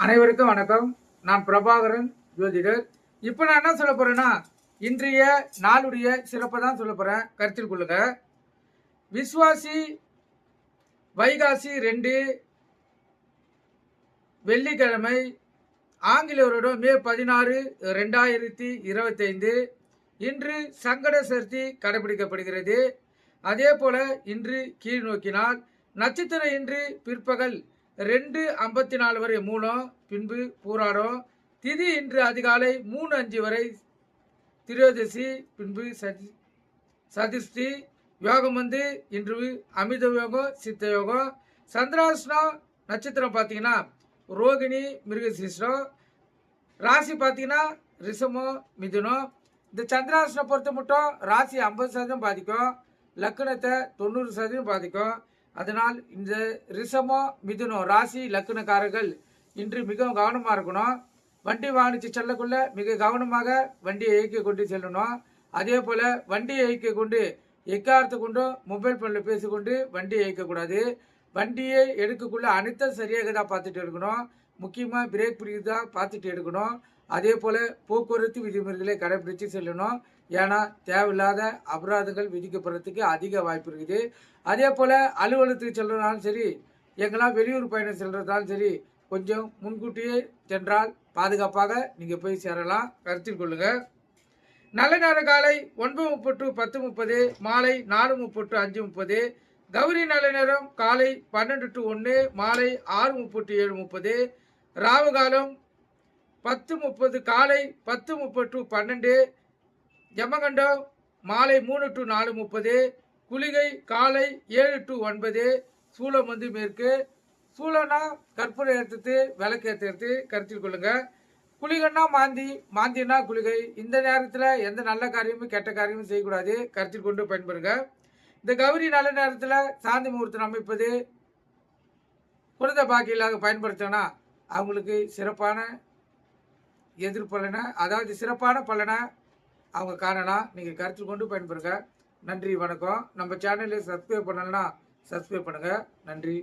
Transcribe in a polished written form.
அனைவருக்கும் வணக்கம். நான் பிரபாகரன் ஜோதிடர். இப்போ நான் என்ன சொல்ல போறேன்னா, இன்றைய நாளுடைய சிறப்பை தான் சொல்ல போறேன். கருத்தில் கொள்ளுங்க. விஸ்வாசி வைகாசி 2 வெள்ளிக்கிழமை, ஆங்கில வருடம் மே 16, 2025. இன்று சங்கட சதுர்த்தி கடைபிடிக்கப்படுகிறது. அதே போல இன்று கீழ் நோக்கினால் நட்சத்திரம் இன்று பிற்பகல் 2:54 வரை மூலம், பின்பு பூராடம். திதி இன்று அதிகாலை 3:05 வரை திரியோதசி, பின்பு சதுஷ்டி. யோகம் இன்று அமிர்த யோகம், சித்த யோகம். சந்திராஷ்டம் நட்சத்திரம் பார்த்தீங்கன்னா ரோகிணி, மிருகசீஷ்டம். ராசி பார்த்தீங்கன்னா ரிஷமம், மிதுனம். இந்த சந்திராஷ்டம் பொறுத்த மட்டும் ராசி 50% பாதிக்கும், லக்கணத்தை 90% பாதிக்கும். அதனால் இந்த ரிஷமம், மிதுனம் ராசி லக்கணக்காரர்கள் இன்று மிகவும் கவனமாக இருக்கணும். வண்டி வாகனித்து செல்லக்குள்ள மிக கவனமாக வண்டியை இயக்கி கொண்டு செல்லணும். அதே போல் வண்டியை இயக்கி கொண்டு எக்காரத்தை கொண்டும் மொபைல் ஃபோனில் பேசிக்கொண்டு வண்டியை இயக்கக்கூடாது. வண்டியை எடுக்கக்குள்ள அனைத்தும் சரியாக தான் பார்த்துட்டு எடுக்கணும். முக்கியமாக பிரேக் பிடிக்கிறதா பார்த்துட்டு எடுக்கணும். அதே போல் போக்குவரத்து விதிமுறைகளை கடைபிடித்து செல்லணும். ஏன்னா தேவையில்லாத அபராதங்கள் விதிக்கப்படுறதுக்கு அதிக வாய்ப்பு இருக்குது. அதே போல் அலுவலகத்துக்கு செல்றதுனாலும் சரி, எங்கெல்லாம் வெளியூர் பயணம் செல்றதுனாலும் சரி, கொஞ்சம் முன்கூட்டியே சென்றால் பாதுகாப்பாக நீங்கள் போய் சேரலாம். கருத்தில் கொள்ளுங்கள். நல்ல நேர காலை 9:30 to 10:30, மாலை 4:30 to 5:30. கௌரி நல்ல நேரம் காலை 12 to 1, மாலை 6:30 to 7:30. ராவு காலம் 10:30 காலை 10:30 to 12. யமகண்டம் மாலை 3 to 4:30. குளிகை காலை 7 to 9. சூளம் மேற்கு. சூளம்னா கற்பூரம் ஏற்றுறது, விளக்கு ஏற்றுறது. கருத்தில் கொள்ளுங்க. குளிகன்னா மாந்தி, மாந்தினா குளிகை. இந்த நேரத்தில் எந்த நல்ல காரியமும் கெட்ட காரியமும் செய்யக்கூடாது. கருத்தில் கொண்டு பயன்படுங்க. இந்த கௌரி நல்ல நேரத்தில் சாந்தி முகூர்த்தம் அமைப்பது, குழந்தை பாக்கியலாக பயன்படுத்தினா அவங்களுக்கு சிறப்பான எதிர்பலனை, அதாவது சிறப்பான பலனை அவங்க காணலாம். நீங்கள் கருத்தில் கொண்டு பயன்படுங்க. நன்றி, வணக்கம். நம்ம சேனலை சப்ஸ்கிரைப் பண்ணலன்னா சப்ஸ்கிரைப் பண்ணுங்கள். நன்றி.